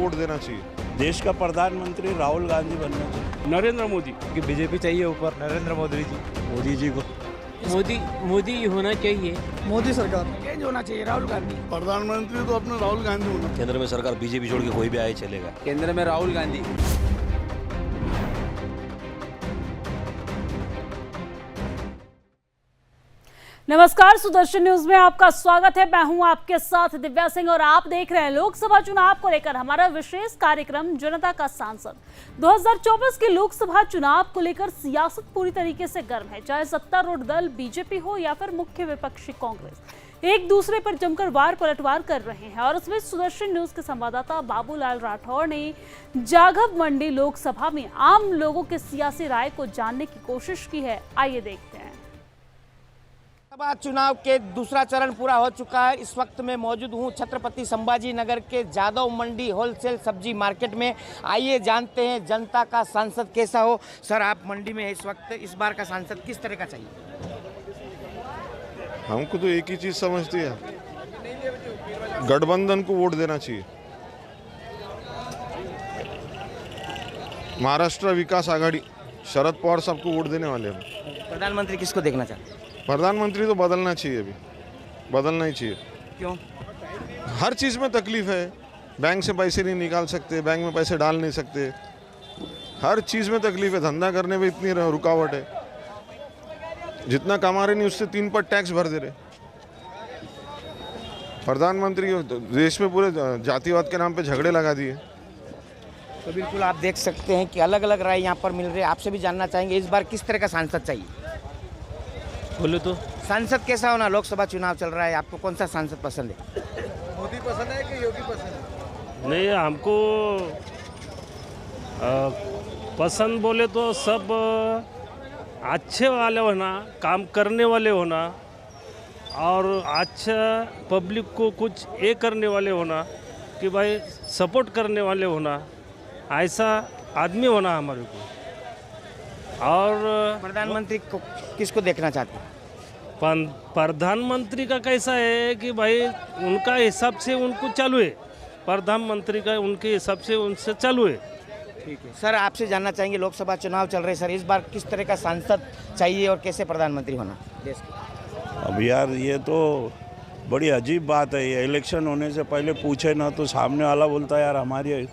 Vote देना चाहिए। देश का प्रधानमंत्री राहुल गांधी बनना चाहिए। नरेंद्र मोदी कि बीजेपी चाहिए ऊपर, नरेंद्र मोदी जी को मोदी होना चाहिए। मोदी सरकार चेंज होना चाहिए, राहुल गांधी। प्रधानमंत्री तो अपना राहुल गांधी होना। केंद्र में सरकार बीजेपी छोड़ के कोई भी आए चलेगा। केंद्र में राहुल गांधी। नमस्कार, सुदर्शन न्यूज में आपका स्वागत है। मैं हूं आपके साथ दिव्या सिंह और आप देख रहे हैं लोकसभा चुनाव को लेकर हमारा विशेष कार्यक्रम जनता का सांसद। 2024 के लोकसभा चुनाव को लेकर सियासत पूरी तरीके से गर्म है, चाहे सत्तारूढ़ दल बीजेपी हो या फिर मुख्य विपक्षी कांग्रेस, एक दूसरे पर जमकर वार पलटवार कर रहे हैं। और इसमें सुदर्शन न्यूज के संवाददाता बाबूलाल राठौर ने जाघव मंडी लोकसभा में आम लोगों के सियासी राय को जानने की कोशिश की है। आइए देखते हैं। लोकसभा चुनाव के दूसरा चरण पूरा हो चुका है। इस वक्त मैं मौजूद हूं छत्रपति संभाजी नगर के जाधव मंडी होलसेल सब्जी मार्केट में। आइए जानते हैं जनता का सांसद कैसा हो। सर, आप मंडी में इस वक्त, इस बार का सांसद किस तरह का चाहिए? हमको तो एक ही चीज समझती है, गठबंधन को वोट देना चाहिए। महाराष्ट्र विकास आघाड़ी, शरद पवार साहब को वोट देने वाले हैं। प्रधानमंत्री किसको देखना चाहते हैं? प्रधानमंत्री तो बदलना चाहिए, अभी बदलना ही चाहिए। क्यों? हर चीज़ में तकलीफ है। बैंक से पैसे नहीं निकाल सकते, बैंक में पैसे डाल नहीं सकते, हर चीज़ में तकलीफ है। धंधा करने में इतनी रुकावट है, जितना कमा रहे नहीं उससे 3 पर टैक्स भर दे रहे। प्रधानमंत्री देश में पूरे जातिवाद के नाम पे झगड़े लगा दिए। तो बिल्कुल आप देख सकते हैं कि अलग अलग राय यहाँ पर मिल रही है। आपसे भी जानना चाहेंगे इस बार किस तरह का सांसद चाहिए? बोले तो सांसद कैसा होना? लोकसभा चुनाव चल रहा है, आपको कौन सा सांसद पसंद है? मोदी पसंद है कि योगी पसंद है? नहीं, हमको पसंद बोले तो सब अच्छे वाले होना, काम करने वाले होना और अच्छा पब्लिक को कुछ ये करने वाले होना कि भाई सपोर्ट करने वाले होना, ऐसा आदमी होना हमारे को। और प्रधानमंत्री को किसको देखना चाहते हैं? प्रधानमंत्री का कैसा है कि भाई उनका हिसाब से उनको चालू है, प्रधानमंत्री का उनके हिसाब से उनसे चालू है। ठीक है सर, आपसे जानना चाहेंगे लोकसभा चुनाव चल रहे हैं सर, इस बार किस तरह का सांसद चाहिए और कैसे प्रधानमंत्री होना देश का? अब यार ये तो बड़ी अजीब बात है, ये इलेक्शन होने से पहले पूछे ना तो सामने वाला बोलता है यार हमारी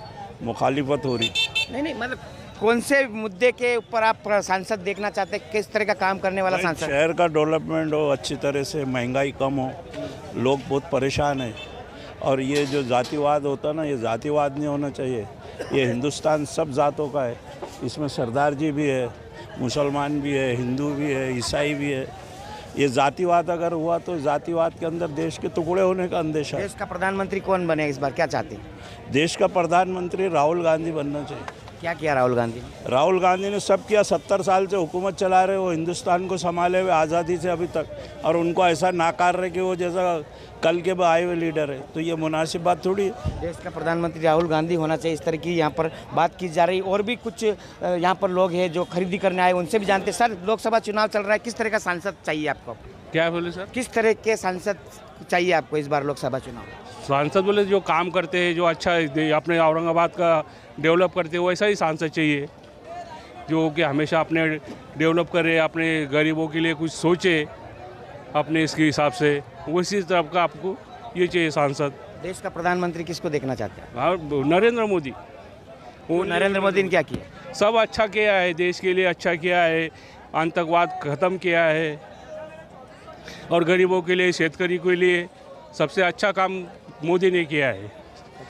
मुखालिफत हो रही। नहीं, मतलब कौन से मुद्दे के ऊपर आप सांसद देखना चाहते हैं? किस तरह का काम करने वाला सांसद? शहर का डेवलपमेंट हो अच्छी तरह से, महंगाई कम हो, लोग बहुत परेशान हैं। और ये जो जातिवाद होता ना, ये जातिवाद नहीं होना चाहिए। ये हिंदुस्तान सब जातों का है, इसमें सरदार जी भी है, मुसलमान भी है, हिंदू भी है, ईसाई भी है। ये जातिवाद अगर हुआ तो जातिवाद के अंदर देश के टुकड़े होने का अंदेशा है। देश का प्रधानमंत्री कौन बने इस बार, क्या चाहते हैं? देश का प्रधानमंत्री राहुल गांधी बनना चाहिए। क्या किया राहुल गांधी ने? राहुल गांधी ने सब किया, 70 साल से हुकूमत चला रहे, वो हिंदुस्तान को संभाले हुए आज़ादी से अभी तक, और उनको ऐसा नाकार रहे कि वो जैसा कल के आए हुए लीडर है, तो ये मुनासिब बात थोड़ी है। देश का प्रधानमंत्री राहुल गांधी होना चाहिए, इस तरह की यहाँ पर बात की जा रही। और भी कुछ यहाँ पर लोग हैं जो खरीदी करने आए, उनसे भी जानते हैं। सर, लोकसभा चुनाव चल रहा है, किस तरह का सांसद चाहिए आपको? क्या बोले सर? किस तरह के सांसद चाहिए आपको इस बार लोकसभा चुनाव? सांसद बोले जो काम करते हैं, जो अच्छा अपने औरंगाबाद का डेवलप करते हैं, वैसा ही सांसद चाहिए, जो कि हमेशा अपने डेवलप करे, अपने गरीबों के लिए कुछ सोचे अपने इसके हिसाब से, उसी तरफ का आपको ये चाहिए सांसद। देश का प्रधानमंत्री किसको देखना चाहते हैं? नरेंद्र मोदी। वो नरेंद्र मोदी ने क्या किया? सब अच्छा किया है, देश के लिए अच्छा किया है, आतंकवाद ख़त्म किया है और गरीबों के लिए, शेतकरी के लिए सबसे अच्छा काम मोदी ने किया है।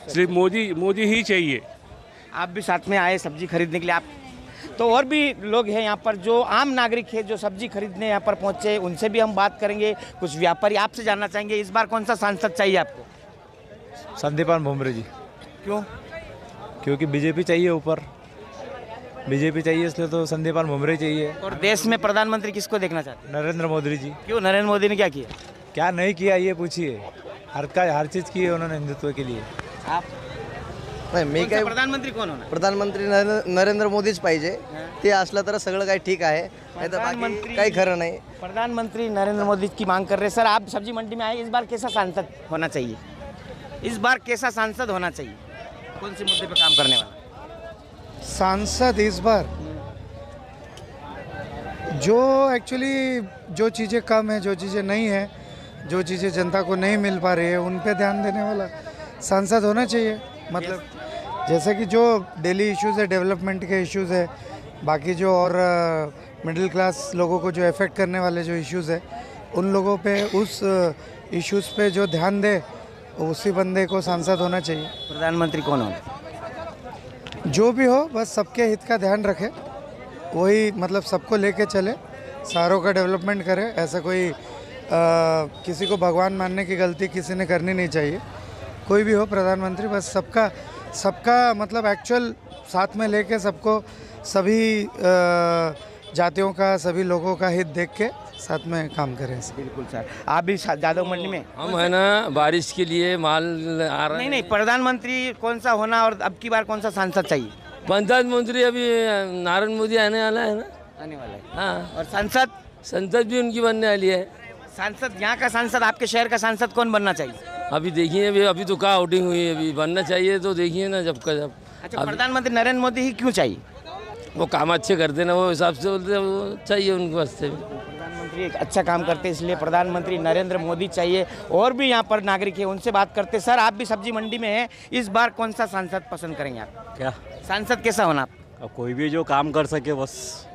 सिर्फ मोदी ही चाहिए। आप भी साथ में आए सब्जी खरीदने के लिए, आप तो और भी लोग हैं यहाँ पर जो आम नागरिक है जो सब्जी खरीदने यहाँ पर पहुँचे, उनसे भी हम बात करेंगे। कुछ व्यापारी आपसे जानना चाहेंगे इस बार कौन सा सांसद चाहिए आपको? संदीपान भुमरे जी। क्यों? क्योंकि बीजेपी चाहिए ऊपर, बीजेपी चाहिए, इसलिए तो संदीपान भुमरे चाहिए। और देश में प्रधानमंत्री किसको देखना चाहते हैं? नरेंद्र मोदी जी। क्यों? नरेंद्र मोदी ने क्या किया? क्या नहीं किया ये पूछिए, हर चीज़ की है उन्होंने हिंदुत्व के लिए। आप नाही मी काय प्रधानमंत्री कोण होणार? प्रधानमंत्री नरेंद्र मोदीच पाहिजे, ते असलं तर सगळं काही ठीक आहे, नाही तर बाकी काही खरं नाही। प्रधानमंत्री नरेंद्र मोदी की मांग कर रहे हैं। सर, आप सब्जी मंडी में आए, इस बार कैसा सांसद होना चाहिए? इस बार कैसा सांसद होना चाहिए? कौन से मुद्दे पे काम करने वाला? सांसद इस बार जो एक्चुअली जो चीज़ें कम है, जो चीज़ें नहीं है, जो चीज़ें जनता को नहीं मिल पा रही है, उन पे ध्यान देने वाला सांसद होना चाहिए। मतलब जैसे कि जो डेली इश्यूज़ है, डेवलपमेंट के इश्यूज़ है, बाकी जो और मिडिल क्लास लोगों को जो इफ़ेक्ट करने वाले जो इश्यूज़ है, उन लोगों पे उस इश्यूज़ पे जो ध्यान दे, उसी बंदे को सांसद होना चाहिए। प्रधानमंत्री कौन होना? जो भी हो, बस सबके हित का ध्यान रखे, वही मतलब सबको लेके चले, सारों का डेवलपमेंट करे। ऐसा कोई किसी को भगवान मानने की गलती किसी ने करनी नहीं चाहिए। कोई भी हो प्रधानमंत्री, बस सबका मतलब एक्चुअल साथ में लेके सबको, सभी जातियों का, सभी लोगों का हित देख के साथ में काम करें। बिल्कुल सर। आप भी जादव मंडी में? हम है ना बारिश के लिए माल आ रहा है। नहीं, प्रधानमंत्री कौन सा होना और अब की बार कौन सा सांसद चाहिए? पंचायत मंत्री अभी नरेंद्र मोदी आने वाला है ना, आने वाला है। हाँ। और सांसद? संसद भी उनकी बनने वाली है। सांसद, यहाँ का सांसद, आपके शहर का सांसद कौन बनना चाहिए? अभी देखिए, अभी तो कहाँ आउटिंग हुई है, अभी बनना चाहिए तो देखिए ना जब का जब। अच्छा, प्रधानमंत्री नरेंद्र मोदी ही क्यों चाहिए? वो काम अच्छे करते ना, वो हिसाब से बोलते वो चाहिए उनको वास्ते भी। प्रधानमंत्री एक अच्छा काम करते हैं, इसलिए प्रधानमंत्री नरेंद्र मोदी चाहिए। और भी यहाँ पर नागरिक है, उनसे बात करते। सर, आप भी सब्जी मंडी में हैं, इस बार कौन सा सांसद पसंद करेंगे आप? क्या सांसद कैसा होना? अब कोई भी जो काम कर सके, बस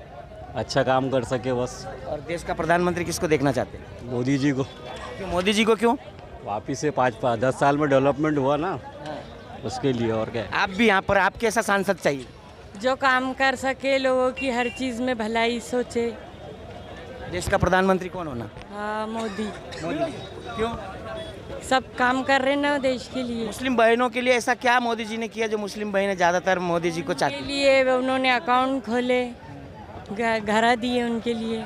अच्छा काम कर सके बस। और देश का प्रधानमंत्री किसको देखना चाहते हैं? मोदी जी को। क्यों मोदी जी को क्यों? वापिस से 5-10 साल में डेवलपमेंट हुआ ना, उसके लिए। और क्या? आप भी यहाँ पर, आप कैसा सांसद चाहिए? जो काम कर सके, लोगों की हर चीज़ में भलाई सोचे। देश का प्रधानमंत्री कौन होना? हाँ, मोदी। मोदी। क्यों? सब काम कर रहे ना देश के लिए। मुस्लिम बहनों के लिए ऐसा क्या मोदी जी ने किया जो मुस्लिम बहनें ज़्यादातर मोदी जी को के चाहती हैं? लिए उन्होंने अकाउंट खोले, घर दिए उनके लिए।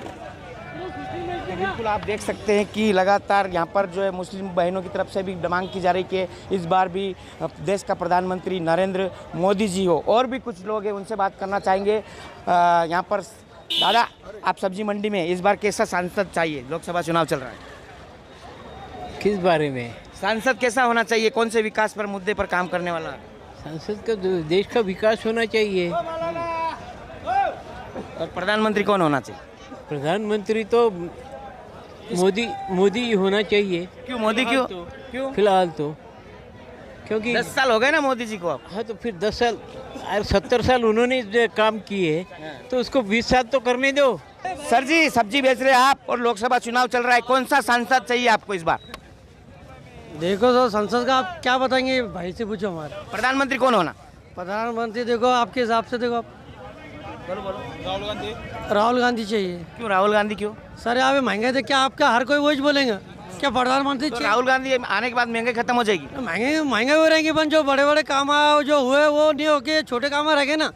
बिल्कुल, आप देख सकते हैं कि लगातार यहाँ पर जो है मुस्लिम बहनों की तरफ से भी मांग की जा रही है कि इस बार भी देश का प्रधानमंत्री नरेंद्र मोदी जी हो। और भी कुछ लोग हैं, उनसे बात करना चाहेंगे। यहाँ पर दादा, आप सब्जी मंडी में, इस बार कैसा सांसद चाहिए? लोकसभा चुनाव चल रहा है। किस बारे में? सांसद कैसा होना चाहिए? कौन से विकास पर मुद्दे पर काम करने वाला? संसद का देश का विकास होना चाहिए। और प्रधानमंत्री कौन होना चाहिए? प्रधानमंत्री तो मोदी होना चाहिए। क्यों मोदी? क्यों? फिलहाल तो क्योंकि 10 साल हो गए ना मोदी जी को अब। हाँ, तो फिर 10 साल, 70 साल उन्होंने जो काम किए, तो उसको 20 साल तो करने दो। सर जी, सब्जी बेच रहे हैं आप और लोकसभा चुनाव चल रहा है, कौन सा सांसद चाहिए आपको इस बार? देखो तो संसद का आप क्या बताएंगे, भाई से पूछो हमारे। प्रधानमंत्री कौन होना? प्रधानमंत्री देखो आपके हिसाब से, देखो आप राहुल गांधी चाहिए। क्यों राहुल गांधी? क्यों? सर यहाँ पे महंगाई देख के आपका हर कोई वही बोलेंगे, क्या प्रधानमंत्री तो राहुल गांधी आने के बाद महंगाई खत्म हो जाएगी? महंगे हो रहेंगे, पर जो बड़े बड़े काम जो हुए वो नहीं होके छोटे काम रह गए ना।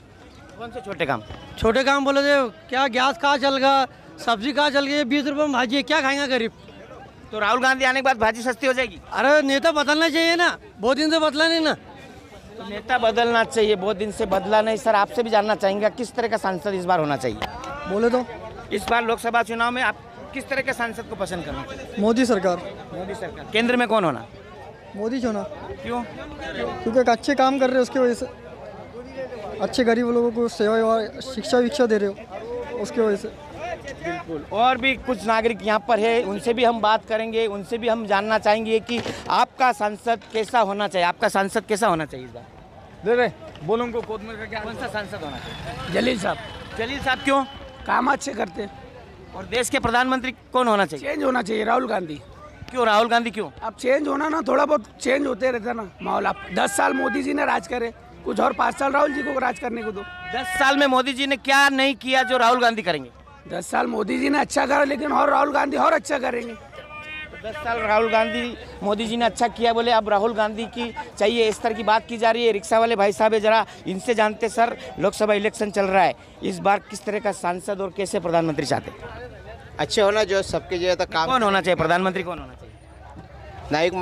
कौन से छोटे काम? छोटे काम बोले थे, क्या गैस कहाँ चल गया, सब्जी कहाँ चल गई, 20 रुपये में भाजी है, क्या खाएंगा गरीब? तो राहुल गांधी आने के बाद भाजी सस्ती हो जाएगी? अरे नेता बदलना चाहिए ना, बहुत दिन से बदला नहीं ना। तो नेता बदलना चाहिए, बहुत दिन से बदला नहीं। सर, आपसे भी जानना चाहेंगे किस तरह का सांसद इस बार होना चाहिए? बोले तो इस बार लोकसभा चुनाव में आप किस तरह के सांसद को पसंद करना? मोदी सरकार। मोदी सरकार। केंद्र में कौन होना? मोदी जो ना, क्यों? क्योंकि एक अच्छे काम कर रहे हो, उसकी वजह से अच्छे गरीब लोगों को सेवा शिक्षा दे रहे हो, उसकी वजह से। बिल्कुल। और भी कुछ नागरिक यहाँ पर है, उनसे भी हम बात करेंगे, उनसे भी हम जानना चाहेंगे कि आपका सांसद कैसा होना चाहिए। आपका सांसद कैसा होना चाहिए इस बार? दे रहे बोलो उनको कोतमल का क्या? कौन सा सांसद होना चाहिए? जलील साहब। जलील साहब क्यों? काम अच्छे करते। और देश के प्रधानमंत्री कौन होना चाहिए? चेंज होना चाहिए, राहुल गांधी। क्यों राहुल गांधी? क्यों? अब चेंज होना ना, थोड़ा बहुत चेंज होते रहता ना माहौल। आप 10 साल मोदी जी ने राज करे, कुछ और 5 साल राहुल जी को राज करने को दो। 10 साल में मोदी जी ने क्या नहीं किया जो राहुल गांधी करेंगे? 10 साल मोदी जी ने अच्छा करा, लेकिन और राहुल गांधी और अच्छा करेंगे। 10 साल राहुल गांधी मोदी जी ने अच्छा किया बोले, अब राहुल गांधी की चाहिए, इस तरह की बात की जा रही है। रिक्शा वाले भाई साहब है, जरा इनसे जानते। सर, लोकसभा इलेक्शन चल रहा है, इस बार किस तरह का सांसद और कैसे प्रधानमंत्री चाहते हैं? अच्छे होना, जो सबके जो तो काम। कौन होना चाहिए? प्रधानमंत्री कौन होना चाहिए? नायक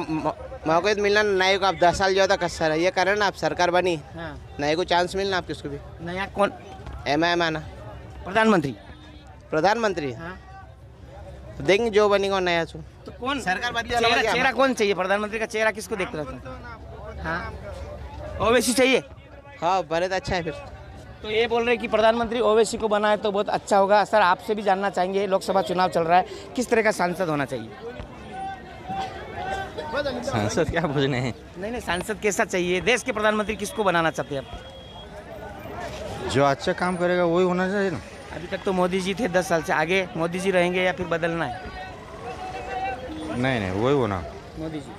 मौका मिलना, नायक आप 10 साल जो था कस ये करें ना, आप सरकार बनी, नायक को चांस मिलना आप किसको भी। नया कौन? एम आना प्रधानमंत्री। देखेंगे जो बनेगा नया। तो कौन सरकार बदली, चेहरा कौन चाहिए? प्रधानमंत्री का चेहरा किसको देखते रहते हैं? हाँ। ओवैसी चाहिए? हाँ बने तो अच्छा है फिर। तो ये बोल रहे हैं कि प्रधानमंत्री ओवैसी को बनाए तो बहुत अच्छा होगा। सर आपसे भी जानना चाहेंगे, लोकसभा चुनाव चल रहा है, किस तरह का सांसद होना चाहिए? सांसद क्या पूछने हैं? नहीं, सांसद कैसा चाहिए? देश के प्रधानमंत्री किसको बनाना चाहते हैं आप? जो अच्छा काम करेगा वही होना चाहिए ना। अभी तक तो मोदी जी थे 10 साल से, आगे मोदी जी रहेंगे या फिर बदलना है? नहीं वही होना। मोदी जी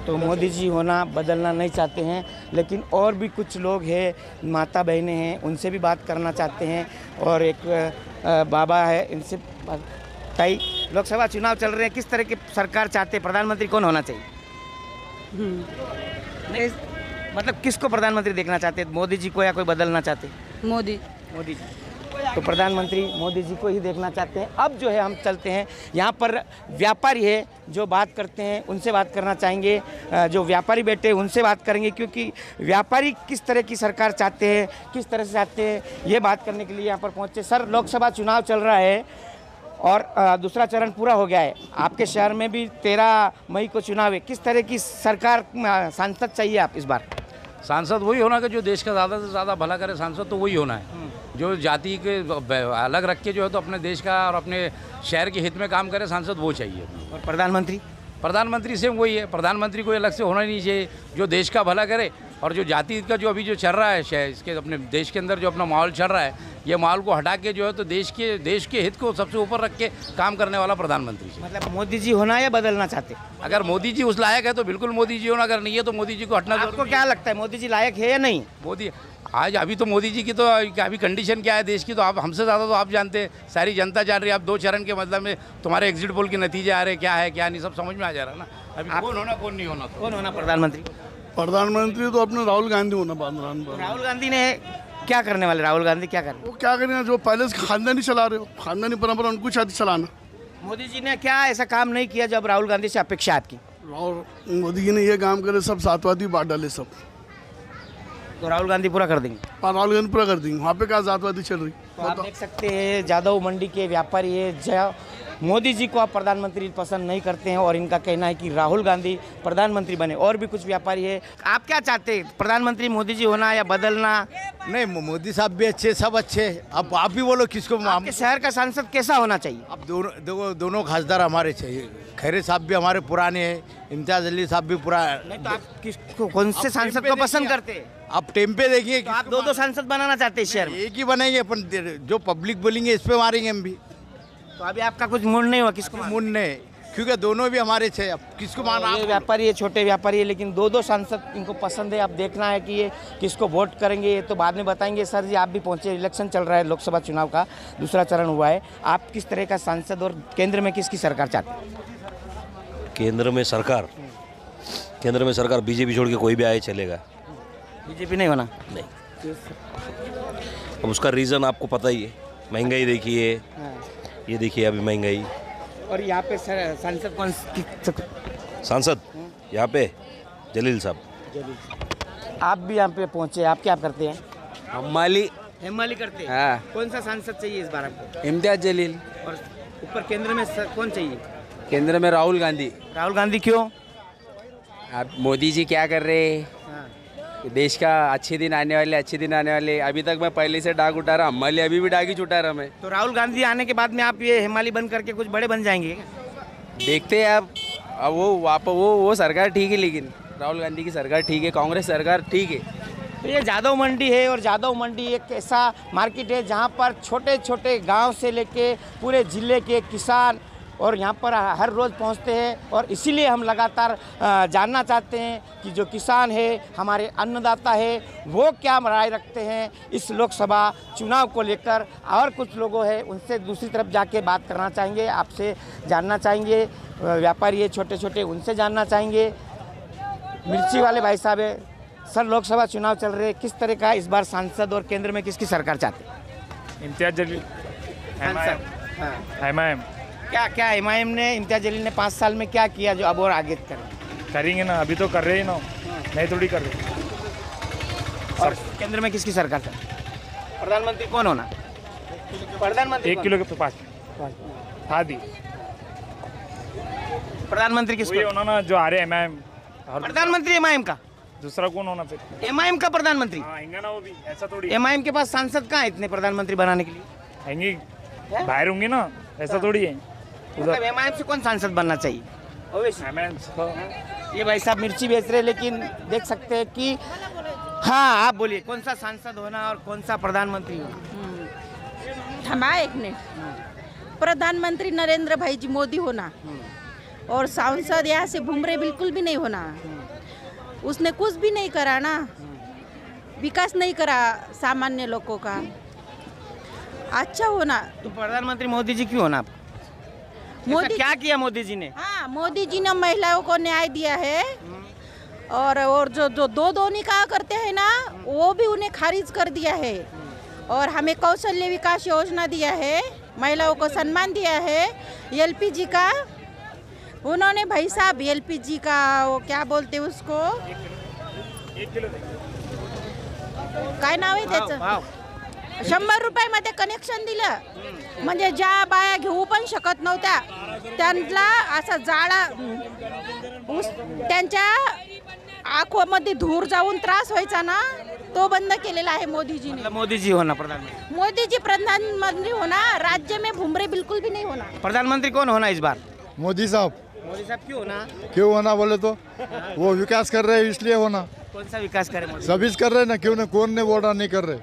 तो मोदी जी होना, बदलना नहीं चाहते हैं। लेकिन और भी कुछ लोग हैं, माता बहनें हैं, उनसे भी बात करना चाहते हैं। और एक बाबा है, इनसे ताई, लोकसभा चुनाव चल रहे हैं, किस तरह की सरकार चाहते हैं? प्रधानमंत्री कौन होना चाहिए? नहीं मतलब किसको प्रधानमंत्री देखना चाहते हैं? मोदी जी को या कोई बदलना चाहते हैं? मोदी जी तो प्रधानमंत्री मोदी जी को ही देखना चाहते हैं। अब जो है हम चलते हैं, यहाँ पर व्यापारी है जो बात करते हैं, उनसे बात करना चाहेंगे। जो व्यापारी बैठे हैं उनसे बात करेंगे, क्योंकि व्यापारी किस तरह की सरकार चाहते हैं, किस तरह से चाहते हैं, ये बात करने के लिए यहाँ पर पहुँचे। सर लोकसभा चुनाव चल रहा है और दूसरा चरण पूरा हो गया है। आपके शहर में भी 13 मई को चुनाव है, किस तरह की सरकार सांसद चाहिए आप इस बार? सांसद वही होना कि जो देश का ज़्यादा से ज़्यादा भला करे, सांसद तो वही होना है। जो जाति के अलग रख के जो है तो अपने देश का और अपने शहर के हित में काम करे, सांसद वो चाहिए। और प्रधानमंत्री से वही है, प्रधानमंत्री कोई अलग से होना ही नहीं चाहिए, जो देश का भला करे। और जो जाति का जो अभी जो चल रहा है इसके अपने देश के अंदर जो अपना माहौल चल रहा है, ये माहौल को हटा के जो है तो देश के हित को सबसे ऊपर रख के काम करने वाला प्रधानमंत्री। मतलब मोदी जी होना या बदलना चाहते? अगर मोदी जी उस लायक है तो बिल्कुल मोदी जी होना, अगर नहीं है तो मोदी जी को हटना। आपको क्या लगता है, मोदी जी लायक है या नहीं? मोदी आज अभी तो मोदी जी की तो अभी कंडीशन क्या है देश की, तो आप हमसे ज़्यादा तो आप जानते हैं, सारी जनता जान रही है। आप 2 चरण के मतलब में तुम्हारे एग्जिट पोल के नतीजे आ रहे हैं, क्या है क्या नहीं, सब समझ में आ जा रहा है ना। अभी कौन होना कौन नहीं होना, कौन होना प्रधानमंत्री? प्रधानमंत्री तो अपने राहुल गांधी होना। राहुल गांधी ने क्या करने वाले? राहुल गांधी क्या करने? वो क्या करेंगे, जो पहले से खानदानी चला रहे हो, खानदानी परंपरा उनको शायद चलाना। मोदी जी ने क्या ऐसा काम नहीं किया जब राहुल गांधी से अपेक्षा आपकी? मोदी जी ने ये काम करे, सब जातवादी बांट डाले सब, तो राहुल गांधी पूरा कर देंगे? राहुल गांधी पूरा कर देंगे। वहाँ पे क्या जातवादी चल रही? तो आप देख सकते हैं जादव मंडी के व्यापारी है, मोदी जी को आप प्रधानमंत्री पसंद नहीं करते हैं और इनका कहना है कि राहुल गांधी प्रधानमंत्री बने। और भी कुछ व्यापारी है, आप क्या चाहते हैं, प्रधानमंत्री मोदी जी होना या बदलना? नहीं, मोदी साहब भी अच्छे, सब अच्छे। अब आप भी बोलो किसको? आपके शहर का सांसद कैसा होना चाहिए? अब दोनों खासदार हमारे चाहिए। खैरे साहब भी हमारे पुराने हैं, इम्तियाज अली साहब भी पुराने। तो आप किसको, कौन से सांसद को पसंद करते हैं? आप टेम्पे देखिए, तो आप 2 सांसद बनाना चाहते हैं शहर में? एक ही बनाएंगे अपन, जो पब्लिक बोलेंगे इस पे मारेंगे हम भी। तो अभी आपका कुछ मूड नहीं हुआ? किसको मूड नहीं, क्योंकि दोनों भी हमारे थे। अब किसको मारना? ये व्यापारी है, छोटे व्यापारी है, लेकिन 2 सांसद इनको पसंद है। अब देखना है कि ये किसको वोट करेंगे, ये तो बाद में बताएंगे। सर जी आप भी पहुंचे, इलेक्शन चल रहा है, लोकसभा चुनाव का दूसरा चरण हुआ है, आप किस तरह का सांसद और केंद्र में किसकी सरकार चाहते हैं? केंद्र में सरकार बीजेपी छोड़ के कोई भी आए चलेगा। बीजेपी नहीं होना? नहीं। अब उसका रीज़न आपको पता ही है, महंगाई देखिए, ये देखिए अभी महंगाई। और यहाँ पे सांसद कौन? सांसद यहाँ पे जलील साहब। आप भी यहाँ पे पहुँचे, आप क्या करते हैं? हमाली करते हैं। हाँ। कौन सा सांसद चाहिए इस बार आपको? इम्तियाज जलील। और ऊपर केंद्र में कौन चाहिए? केंद्र में राहुल गांधी। राहुल गांधी क्यों? अब मोदी जी क्या कर रहे हैं, देश का अच्छे दिन आने वाले। अभी तक मैं पहले से डाक उठा रहा, हमारे अभी भी डाक ही उठा रहा मैं। तो राहुल गांधी आने के बाद में आप ये हिमालय बंद करके कुछ बड़े बन जाएंगे क्या? देखते हैं अब वो सरकार ठीक है, लेकिन राहुल गांधी की सरकार ठीक है, कांग्रेस सरकार ठीक है। तो ये जादव मंडी है, और जादव मंडी एक ऐसा मार्केट है जहाँ पर छोटे छोटे गाँव से लेके पूरे ज़िले के किसान और यहाँ पर हर रोज़ पहुँचते हैं। और इसीलिए हम लगातार जानना चाहते हैं कि जो किसान है, हमारे अन्नदाता है, वो क्या राय रखते हैं इस लोकसभा चुनाव को लेकर। और कुछ लोगों हैं, उनसे दूसरी तरफ जाके बात करना चाहेंगे, आपसे जानना चाहेंगे। व्यापारी है छोटे छोटे, उनसे जानना चाहेंगे। मिर्ची वाले भाई साहब है। सर लोकसभा चुनाव चल रहे, किस तरह का इस बार सांसद और केंद्र में किसकी सरकार चाहते हैं? इम्तियाज जलील। एमआईएम। क्या एमआईएम ने, इम्तियाज जलील ने 5 साल में क्या किया जो अब और आगे करेंगे ना? अभी तो कर रहे हैं ना, नहीं थोड़ी कर रहे। और केंद्र में किसकी सरकार है? प्रधानमंत्री कौन होना? प्रधानमंत्री 1 किलो के 5 खादी। प्रधानमंत्री किसको होना ना, जो आ रहे एमआईएम। प्रधानमंत्री एमआईएम का? दूसरा कौन होना फिर? एमआईएम का प्रधानमंत्री? हाँ आएंगे ना वो भी, ऐसा थोड़ी एमआईएम के पास सांसद कहाँ है इतने प्रधानमंत्री बनाने के लिए? आएंगे, बाहर होंगे ना, ऐसा थोड़ी है। मतलब एमआईएम से कौन सांसद बनना चाहिए? ये भाई साहब मिर्ची बेच रहे, लेकिन देख सकते हैं कि हाँ, आप बोलिए कौन सा सांसद होना और कौन सा प्रधानमंत्री होना? थमा एक मिनट। प्रधानमंत्री नरेंद्र भाई जी मोदी होना और सांसद यहाँ से भुमरे बिल्कुल भी नहीं होना। उसने कुछ भी नहीं करा ना, विकास नहीं करा सामान्य लोगों का। अच्छा होना। तो प्रधानमंत्री मोदी जी क्यों होना? मोदी क्या किया मोदी जी ने? हाँ, मोदी जी ने महिलाओं को न्याय दिया है और जो जो दो निकाह करते हैं ना, वो भी उन्हें खारिज कर दिया है। और हमें कौशल्य विकास योजना दिया है, महिलाओं को सम्मान दिया है। एलपीजी का उन्होंने भाई साहब एलपीजी का वो क्या बोलते उसको, काय नाव आहे त्याचं, 100 रुपयामध्ये कनेक्शन दिलं. म्हणजे ज्या बाया घेऊ पण शकत नव्हत्या त्यांना असा जाळा त्यांच्या आंखोमध्ये धूर जाऊन त्रास व्हायचा ना, तो बंद केलेला आहे मोदीजीने. मतलब मोदी जी होना प्रधानमंत्री? मोदी जी प्रधानमंत्री होना, राज्य में भुमरे बिल्कुल भी नहीं होना. प्रधानमंत्री कौन होना इस बार? मोदी साहब. मोदी साहब क्यों होना? क्यों होना बोले तो वो विकास कर रहे हैं इसलिए होना. कौन सा विकास करे मोदी? सभी कर रहे हैं ना, क्यों ना, कौन ने बोला नहीं कर रहे.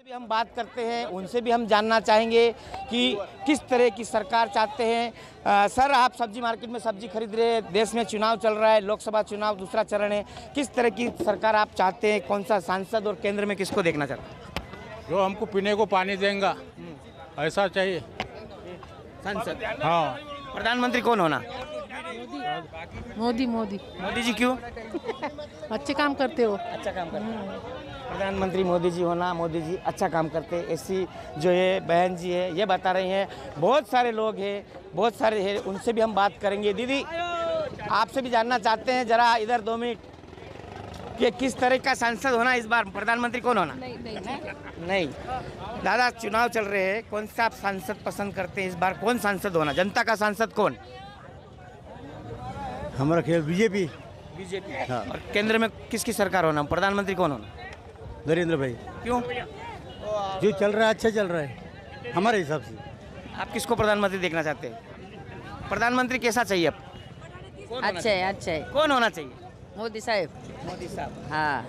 भी हम बात करते हैं, उनसे भी हम जानना चाहेंगे कि किस तरह की सरकार चाहते हैं। सर, आप सब्जी मार्केट में सब्जी खरीद रहे हैं, देश में चुनाव चल रहा है, लोकसभा चुनाव दूसरा चरण है, किस तरह की सरकार आप चाहते हैं? कौन सा सांसद और केंद्र में किसको देखना चाहते हैं? जो हमको पीने को पानी देंगे ऐसा चाहिए सांसद। हाँ। प्रधानमंत्री कौन होना? मोदी. मोदी. मोदी जी क्यों? अच्छे काम करते हो. अच्छा काम करते हैं। प्रधानमंत्री मोदी जी होना, मोदी जी अच्छा काम करते हैं, ऐसी जो है बहन जी है ये बता रही हैं। बहुत सारे लोग हैं, बहुत सारे हैं, उनसे भी हम बात करेंगे। दीदी, आपसे भी जानना चाहते हैं, जरा इधर 2 मिनट, कि किस तरह का सांसद होना इस बार? प्रधानमंत्री कौन होना? नहीं। दादा, चुनाव चल रहे हैं, कौन सा आप सांसद पसंद करते हैं इस बार? कौन सांसद होना? जनता का सांसद कौन? हमारा ख्याल बीजेपी. हाँ। और केंद्र में किसकी सरकार होना? प्रधानमंत्री कौन होना? नरेंद्र भाई. क्यों? जो चल रहा है अच्छा चल रहा है हमारे हिसाब से. आप किसको प्रधानमंत्री देखना चाहते हैं? प्रधानमंत्री कैसा चाहिए आप? अच्छा है, अच्छा है. कौन होना चाहिए? मोदी साहब. मोदी साहब. हाँ.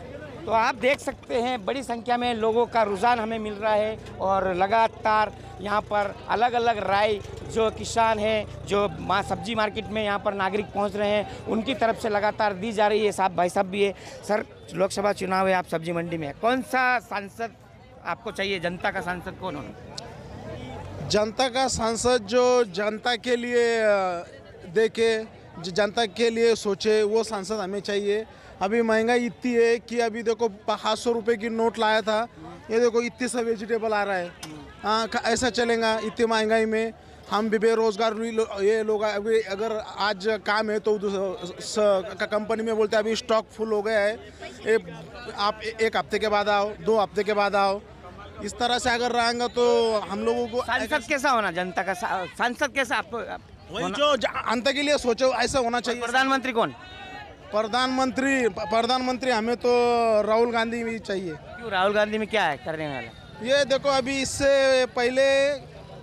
तो आप देख सकते हैं बड़ी संख्या में लोगों का रुझान हमें मिल रहा है और लगातार यहाँ पर अलग अलग राय जो किसान हैं, जो सब्जी मार्केट में यहाँ पर नागरिक पहुँच रहे हैं, उनकी तरफ से लगातार दी जा रही है। साहब, भाई साहब भी है। सर, लोकसभा चुनाव है, आप सब्जी मंडी में है, कौन सा सांसद आपको चाहिए? जनता का सांसद कौन होना? जनता का सांसद जो जनता के लिए देखे, जो जनता के लिए सोचे, वो सांसद हमें चाहिए। अभी महंगाई इतनी है कि अभी देखो 500 रुपये की नोट लाया था, ये देखो इतनी सा वेजिटेबल आ रहा है। हाँ, ऐसा चलेगा इतनी महंगाई में? हम भी बेरोजगार ये लोग अभी अगर आज काम है तो कंपनी में बोलते हैं अभी स्टॉक फुल हो गया है, आप 1 हफ्ते के बाद आओ, 2 हफ्ते के बाद आओ। इस तरह से अगर रहेंगे तो हम लोगों को सांसद कैसा होना? जनता का सांसद कैसा आपको? वही जो जनता के लिए सोचो ऐसा होना चाहिए। प्रधानमंत्री कौन? प्रधानमंत्री हमें तो राहुल गांधी भी चाहिए। क्यों? राहुल गांधी में क्या है करने वाला? ये देखो, अभी इससे पहले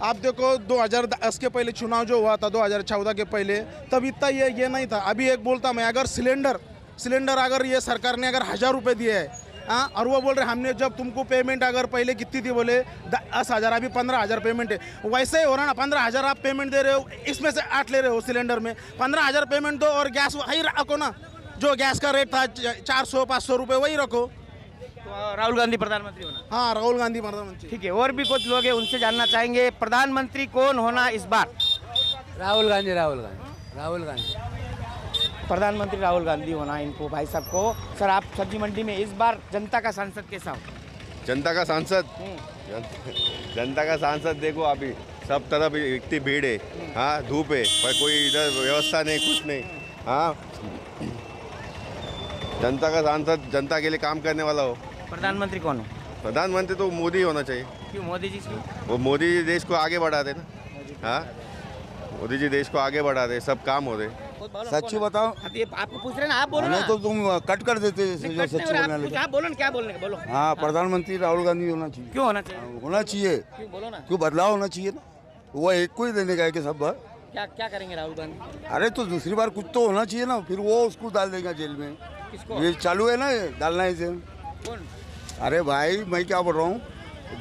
आप देखो 2010 के पहले चुनाव जो हुआ था, 2014 के पहले, तब इतना ये नहीं था। अभी एक बोलता मैं, अगर सिलेंडर अगर ये सरकार ने अगर 1000 रुपये दिए है, हाँ, और वो बोल रहे हमने जब तुमको पेमेंट अगर पहले कितनी थी, बोले 10,000, अभी 15,000 पेमेंट है। वैसे ही हो रहा ना, 15,000 आप पेमेंट दे रहे हो, इसमें से 8 ले रहे हो सिलेंडर में, 15,000 पेमेंट दो और गैस वही रखो ना, जो गैस का रेट था 400-500 रुपये, वही रखो। तो राहुल गांधी प्रधानमंत्री होना? हाँ, राहुल गांधी प्रधानमंत्री। ठीक है, और भी कुछ लोग हैं, उनसे जानना चाहेंगे प्रधानमंत्री कौन होना इस बार? राहुल गांधी. प्रधानमंत्री राहुल गांधी होना इनको, भाई साहब को। सर, आप सब्जी मंडी में इस बार जनता का सांसद कैसा हो? जनता का सांसद? जनता का सांसद देखो, अभी सब तरफ इतनी भीड़ है, हाँ, धूप है, पर कोई इधर व्यवस्था नहीं, कुछ नहीं। हाँ, जनता का सांसद जनता के लिए काम करने वाला हो। प्रधानमंत्री कौन हो? प्रधानमंत्री तो मोदी होना चाहिए। क्यों मोदी जी? वो मोदी जी देश को आगे बढ़ा दे ना। हाँ, मोदी जी देश को आगे बढ़ा दे, सब काम हो रहे। सच्ची बताओ। ये आपको पूछ रहे हैं ना, आप बोलो ना। नहीं तो तुम कट कर देते जो नहीं, कट सच्ची नहीं हो रहा, बोलने आप कुछ लगे। आप बोलो ना, क्या बोलने का बोलो। हाँ, प्रधानमंत्री राहुल गांधी होना चाहिए। क्यों होना चाहिए? होना चाहिए। क्यों बोलो ना। क्यों बदलाव होना चाहिए ना। वो एक को ही देने का है कि सब बार। क्या क्या करेंगे राहुल गांधी? अरे तो दूसरी बार कुछ तो होना चाहिए ना, फिर वो उसको डाल देगा जेल में। किसको? ये चालू है ना, ये डालना है इसे। कौन? अरे भाई मैं क्या बोल रहा हूँ,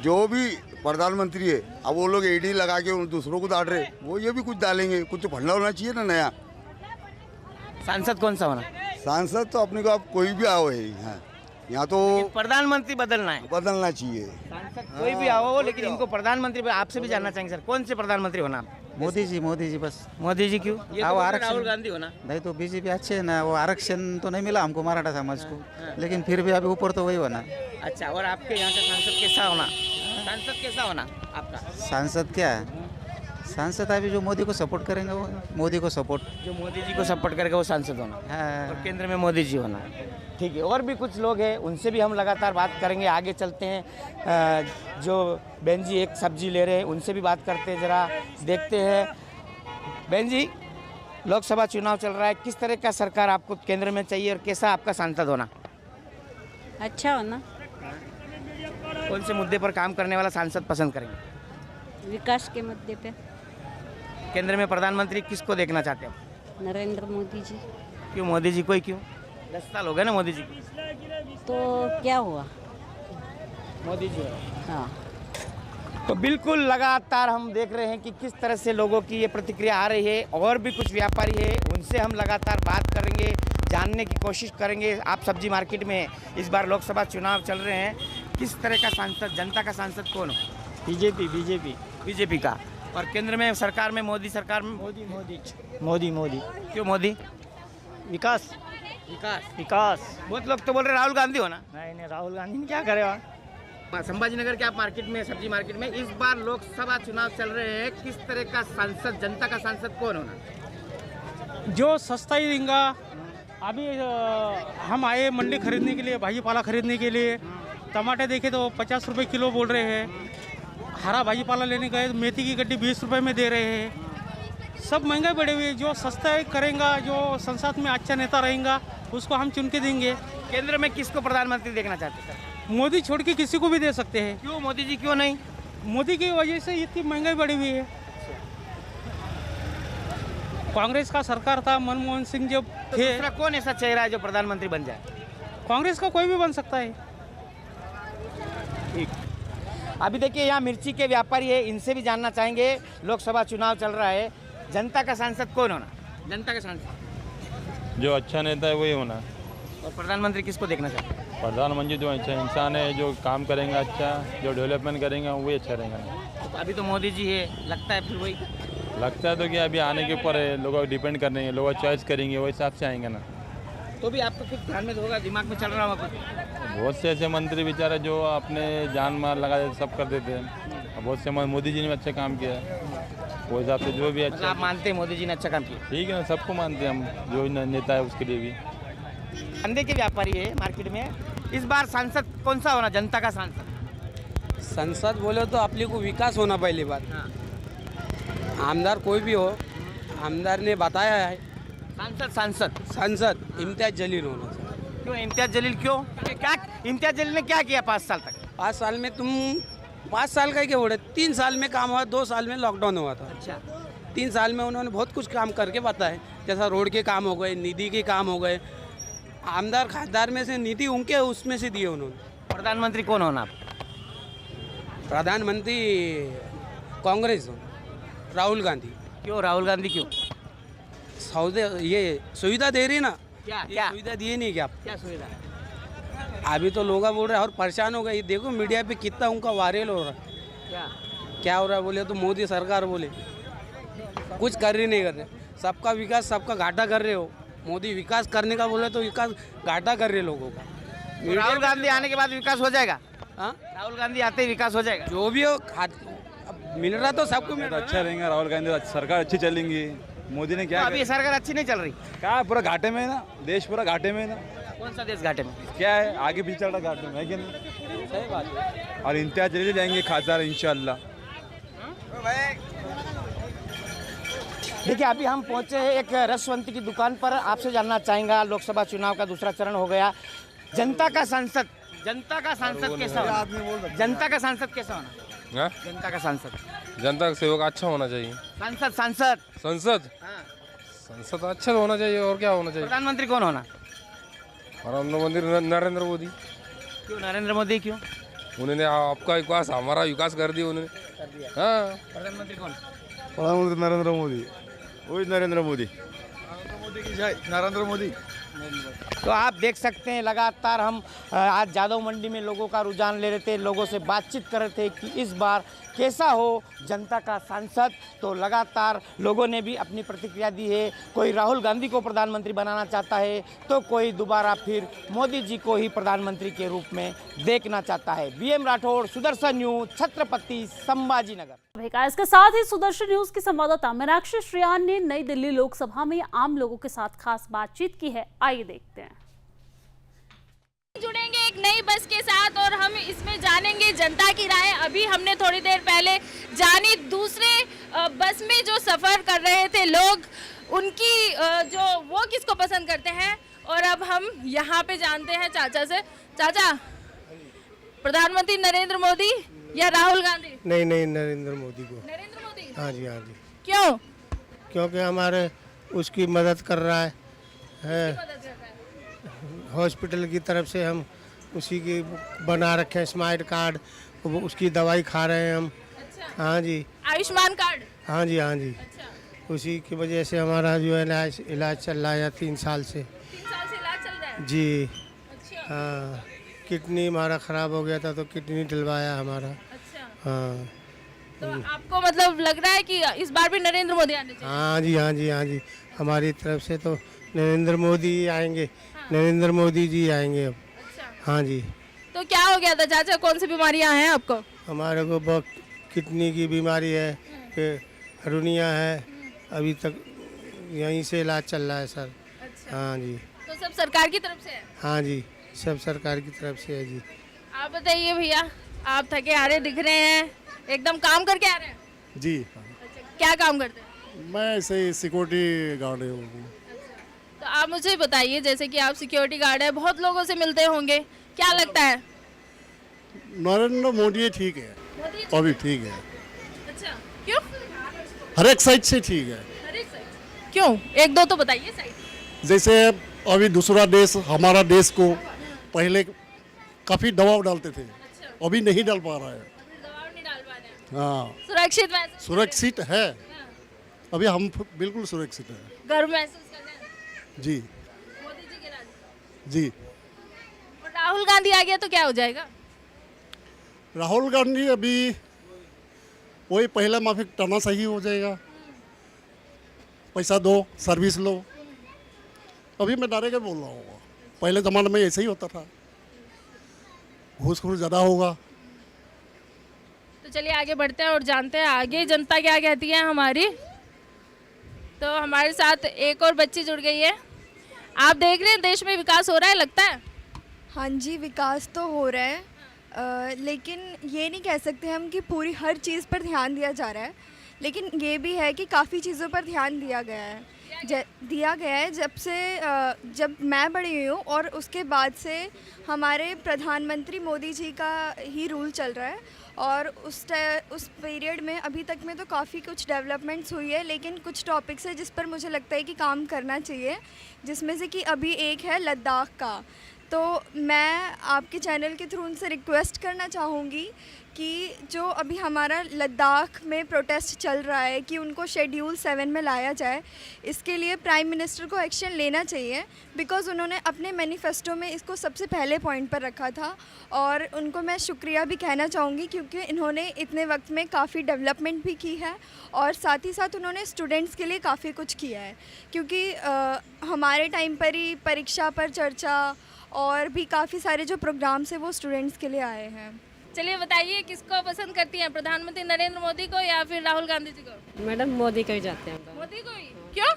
जो भी प्रधानमंत्री है अब वो लोग ईडी लगा के उन दूसरों को डाल रहे, वो ये भी कुछ डालेंगे। कुछ तो फंडा होना चाहिए ना नया। सांसद कौन सा होना? सांसद तो अपने को आप कोई भी आओ है यहाँ तो प्रधानमंत्री बदलना है। बदलना चाहिए। सांसद कोई भी आओ, लेकिन इनको प्रधानमंत्री आपसे भी जानना चाहेंगे सर, कौन से प्रधानमंत्री होना आप? मोदी जी बस। मोदी जी क्यों? ये तो राहुल गांधी होना। नहीं तो बीजेपी अच्छे है ना, वो आरक्षण तो नहीं मिला हमको मराठा समाज को, लेकिन फिर भी अभी ऊपर तो वही होना। अच्छा, और आपके यहाँ का सांसद कैसा होना? सांसद कैसा होना आपका? सांसद क्या है, सांसद अभी जो मोदी को सपोर्ट करेंगे वो मोदी को सपोर्ट, जो मोदी जी को सपोर्ट करेगा वो सांसद होना। और केंद्र में मोदी जी होना। ठीक है, और भी कुछ लोग हैं, उनसे भी हम लगातार बात करेंगे। आगे चलते हैं। जो बहन जी एक सब्जी ले रहे हैं, उनसे भी बात करते हैं, ज़रा देखते हैं। बहन जी, लोकसभा चुनाव चल रहा है, किस तरह का सरकार आपको केंद्र में चाहिए और कैसा आपका सांसद होना? अच्छा होना। कौन से मुद्दे पर काम करने वाला सांसद पसंद करेंगे? विकास के मुद्दे पे। केंद्र में प्रधानमंत्री किसको देखना चाहते हो? नरेंद्र मोदी जी। क्यों मोदी जी? कोई क्यों? 10 साल हो गए ना मोदी जी। तो क्या हुआ? मोदी जी। हाँ। तो बिल्कुल लगातार हम देख रहे हैं कि किस तरह से लोगों की ये प्रतिक्रिया आ रही है। और भी कुछ व्यापारी है, उनसे हम लगातार बात करेंगे, जानने की कोशिश करेंगे। आप सब्जी मार्केट में इस बार लोकसभा चुनाव चल रहे हैं, किस तरह का सांसद, जनता का सांसद कौन हो? बीजेपी का। और केंद्र में सरकार में मोदी सरकार में मोदी। क्यों मोदी? विकास। बहुत लोग तो बोल रहे राहुल गांधी होना। नहीं, राहुल गांधी ने क्या करेगा? संभाजी नगर के आप मार्केट में, सब्जी मार्केट में इस बार लोकसभा चुनाव चल रहे हैं, किस तरह का सांसद, जनता का सांसद कौन होना? जो सस्ता ही देगा। अभी हम आए मंडी खरीदने के लिए, भाजीपाला खरीदने के लिए। टमाटर देखे तो 50 रुपये किलो बोल रहे हैं। हरा भाजीपाला लेने गए तो मेथी की गड्डी 20 रुपये में दे रहे हैं। सब महंगाई बढ़े हुई है। जो सस्ता करेगा, जो संसद में अच्छा नेता रहेगा, उसको हम चुन के देंगे। केंद्र में किसको प्रधानमंत्री देखना चाहते हैं? मोदी छोड़ के किसी को भी दे सकते हैं। क्यों मोदी जी क्यों नहीं? मोदी की वजह से इतनी महंगाई बढ़ी हुई है। कांग्रेस का सरकार था, मनमोहन सिंह जब थे। दूसरा कौन ऐसा चेहरा है जो प्रधानमंत्री बन जाए? कांग्रेस का कोई भी बन सकता है। ठीक। अभी देखिए यहाँ मिर्ची के व्यापारी है, इनसे भी जानना चाहेंगे। लोकसभा चुनाव चल रहा है, जनता का सांसद कौन होना? जनता का सांसद जो अच्छा नेता है वही होना। और प्रधानमंत्री किसको देखना चाहते हैं? प्रधानमंत्री जो अच्छा इंसान है, जो काम करेंगे अच्छा, जो डेवलपमेंट करेंगे वही अच्छा रहेगा। तो अभी तो मोदी जी है, लगता है फिर वही लगता है तो कि अभी आने के ऊपर है, लोग डिपेंड करेंगे, लोग चॉइस करेंगे, वही हिसाब से आएंगे ना। तो भी आपको कुछ ध्यान में होगा, दिमाग में चल रहा होगा कुछ? बहुत से ऐसे मंत्री बेचारे जो अपने जान मार लगा देते, सब कर देते हैं। बहुत से मोदी जी ने अच्छा काम किया है, वो हिसाब से जो भी अच्छा। आप मानते हैं मोदी जी ने अच्छा काम किया? ठीक है ना, सबको मानते हैं हम, जो नेता है उसके लिए भी। अंडे के व्यापारी है मार्केट में, इस बार सांसद कौन सा होना, जनता का सांसद? संसद बोले तो अपने को विकास होना पहली बात। आमदार कोई भी हो, आमदार ने बताया है। सांसद इम्तियाज जलील होना। क्यों इम्तियाज जलील? क्यों? क्या इम्तियाज जलील ने क्या किया 5 साल तक? 5 साल में तुम 5 साल का क्या हो रहा है? 3 साल में काम हुआ, 2 साल में लॉकडाउन हुआ था। अच्छा। 3 साल में उन्होंने बहुत कुछ काम करके बताया, जैसा रोड के काम हो गए, निधि के काम हो गए। आमदार खासदार में से निधि उनके उसमें से दिए उन्होंने। प्रधानमंत्री कौन होना? प्रधानमंत्री कांग्रेस हो, राहुल गांधी। क्यों राहुल गांधी? क्यों? ये सुविधा दे रही ना। क्या सुविधा दिए नहीं क्या? क्या सुविधा? अभी तो लोग बोल रहे हैं और परेशान हो गए। देखो मीडिया पे कितना उनका वायरल हो रहा है। क्या हो रहा है बोले तो मोदी सरकार बोले कुछ कर ही नहीं कर रहे। सबका विकास, सबका घाटा कर रहे हो। मोदी विकास करने का बोले तो विकास घाटा कर रहे लोगों का। राहुल गांधी आने के बाद विकास हो जाएगा? हाँ, राहुल गांधी आते ही विकास हो जाएगा। जो भी हो मिल रहा तो सबको मिल रहा। अच्छा रहेगा राहुल गांधी, सरकार अच्छी चलेंगी। मोदी ने क्या? तो अभी सरकार अच्छी नहीं चल रही। क्या पूरा घाटे में है ना, देश पूरा घाटे में है ना। कौन सा देश घाटे में? क्या है, आगे पीछे चल रहा घाटे में है कि नहीं? सही बात है। और इम्तियाज जलील जाएंगे खासदार इंशाल्लाह। देखिए अभी हम पहुंचे हैं एक रसवंती की दुकान पर। आपसे जानना चाहेंगे, लोकसभा चुनाव का दूसरा चरण हो गया, जनता का सांसद कैसा होना? जनता का सांसद कैसा होना? जनता का सांसद, जनता का सेवक अच्छा होना चाहिए। सांसद संसद अच्छा होना चाहिए, और क्या होना चाहिए? प्रधानमंत्री कौन होना? प्रधानमंत्री नरेंद्र मोदी। क्यों नरेंद्र मोदी, क्यों? उन्होंने आपका विकास, हमारा विकास कर दिया उन्होंने। हाँ, प्रधानमंत्री कौन? प्रधानमंत्री नरेंद्र मोदी, वही नरेंद्र मोदी। नरेंद्र मोदी। तो आप देख सकते हैं लगातार हम आज जादव मंडी में लोगों का रुझान ले रहे थे, लोगों से बातचीत कर रहे थे कि इस बार कैसा हो जनता का सांसद। तो लगातार लोगों ने भी अपनी प्रतिक्रिया दी है। कोई राहुल गांधी को प्रधानमंत्री बनाना चाहता है, तो कोई दोबारा फिर मोदी जी को ही प्रधानमंत्री के रूप में देखना चाहता है। BM Rathore, Sudarshan news, Chhatrapati Sambhaji Nagar. इसके साथ ही सुदर्शन न्यूज की संवाददाता मीनाक्षी श्रियान ने नई दिल्ली लोकसभा में आम लोगों के साथ खास बातचीत की है। आइए देखते हैं। जुड़ेंगे एक नई बस के साथ और हम इसमें जानेंगे जनता की राय। अभी हमने थोड़ी देर पहले जानी दूसरे बस में जो सफर कर रहे थे लोग, उनकी जो वो किसको पसंद करते हैं। और अब हम यहाँ पे जानते हैं चाचा से। चाचा, प्रधानमंत्री नरेंद्र मोदी या राहुल गांधी? नहीं, नरेंद्र मोदी को। नरेंद्र मोदी? हाँ जी, हाँ जी। क्यों? क्योंकि हमारे उसकी मदद कर रहा है, हॉस्पिटल की तरफ से हम उसी की बना रखे हैं स्मार्ट कार्ड, वो उसकी दवाई खा रहे हैं हम। अच्छा। हाँ जी। आयुष्मान कार्ड? हाँ जी, हाँ जी। अच्छा। उसी की वजह से हमारा जो है इलाज चल रहा है 3 साल से। 3 साल से इलाज चल रहा है? जी। अच्छा। हाँ, किडनी हमारा ख़राब हो गया था तो किडनी डलवाया हमारा। अच्छा। हाँ। तो आपको मतलब लग रहा है कि इस बार भी नरेंद्र मोदी आने चाहिए? हाँ जी, हाँ जी, हाँ जी। हमारी तरफ से तो नरेंद्र मोदी ही आएंगे। हाँ। नरेंद्र मोदी जी आएंगे अब। अच्छा। हाँ जी। तो क्या हो गया था चाचा, कौन सी बीमारियां हैं आपको? हमारे को बहुत किडनी की बीमारी है, फिर हरुनिया है, अभी तक यहीं से इलाज चल रहा है सर। अच्छा। हाँ जी। तो सब सरकार की तरफ से है? हाँ जी, सब सरकार की तरफ से है जी। आप बताइए भैया, आप थके हारे दिख रहे हैं, एकदम काम करके आ रहे हैं? जी। अच्छा, क्या काम करते हैं? मैं ऐसे ही सिक्योरिटी गार्ड हूँ। तो आप मुझे बताइए, जैसे कि आप सिक्योरिटी गार्ड है, बहुत लोगों से मिलते होंगे, क्या लगता है? नरेंद्र मोदी ठीक है, अभी ठीक है। अच्छा, क्यों? हर एक साइड से ठीक है। हर एक साइड क्यों? एक दो तो बताइए साइड। जैसे अभी दूसरा देश हमारा देश को पहले काफ़ी दबाव डालते थे। अच्छा। अभी नहीं डाल पा रहा है। दबाव नहीं डाल पा रहे हैं। हाँ, सुरक्षित है। अभी हम बिल्कुल सुरक्षित है। गर्व महसूस कर रहे हैं? जी। मोदी जी के राज। जी। और राहुल गांधी आ गया तो क्या हो जाएगा? राहुल गांधी अभी वही पहला माफिक टर्ना सही हो जाएगा, पैसा दो, सर्विस लो। अभी मैं डायरेक्ट बोल रहा हूँ, पहले ज़माने में ऐसे ही होता था, घूसखोर ज़्यादा होगा। तो चलिए आगे बढ़ते हैं और जानते हैं आगे जनता क्या कहती है हमारी। तो हमारे साथ एक और बच्ची जुड़ गई है। आप देख रहे हैं देश में विकास हो रहा है, लगता है? हाँ जी, विकास तो हो रहा है, लेकिन ये नहीं कह सकते हम कि पूरी हर चीज़ पर ध्यान दिया जा रहा है। लेकिन ये भी है कि काफ़ी चीज़ों पर ध्यान दिया गया है जब मैं बड़ी हुई हूँ, और उसके बाद से हमारे प्रधानमंत्री मोदी जी का ही रूल चल रहा है। और उस पीरियड में अभी तक में तो काफ़ी कुछ डेवलपमेंट्स हुई है, लेकिन कुछ टॉपिक्स है जिस पर मुझे लगता है कि काम करना चाहिए, जिसमें से कि अभी एक है लद्दाख का। तो मैं आपके चैनल के थ्रू उनसे रिक्वेस्ट करना चाहूँगी कि जो अभी हमारा लद्दाख में प्रोटेस्ट चल रहा है कि उनको शेड्यूल 7 में लाया जाए, इसके लिए प्राइम मिनिस्टर को एक्शन लेना चाहिए, बिकॉज़ उन्होंने अपने मैनिफेस्टो में इसको सबसे पहले पॉइंट पर रखा था। और उनको मैं शुक्रिया भी कहना चाहूँगी क्योंकि इन्होंने इतने वक्त में काफ़ी डेवलपमेंट भी की है, और साथ ही साथ उन्होंने स्टूडेंट्स के लिए काफ़ी कुछ किया है। क्योंकि हमारे टाइम पर ही परीक्षा पर चर्चा और भी काफ़ी सारे जो प्रोग्राम्स हैं वो स्टूडेंट्स के लिए आए हैं। चलिए बताइए, किसको पसंद करती हैं, प्रधानमंत्री नरेंद्र मोदी को या फिर राहुल गांधी जी को? मैडम मोदी को ही जाते हैं। मोदी को ही? क्यों?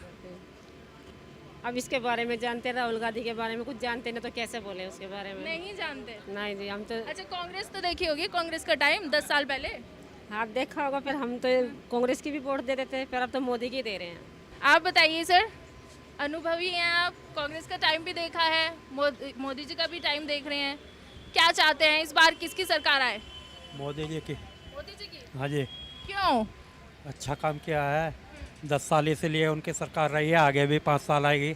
अब इसके बारे में जानते हैं, राहुल गांधी के बारे में कुछ जानते नहीं तो कैसे बोले उसके बारे में? नहीं जानते? नहीं जी, हम तो। अच्छा, कांग्रेस तो देखी होगी, कांग्रेस का टाइम 10 साल पहले। आप देखा होगा, फिर हम तो कांग्रेस की भी वोट दे देते हैं, फिर अब तो मोदी की दे रहे हैं। आप बताइए सर, अनुभवी हैं आप, कांग्रेस का टाइम भी देखा है, मोदी जी का भी टाइम देख रहे हैं, क्या चाहते हैं इस बार किसकी सरकार आए? मोदी जी की। मोदी जी की? हाँ जी। क्यों? अच्छा काम किया है, 10 साल इसलिए उनकी सरकार रही है, आगे भी 5 साल आएगी।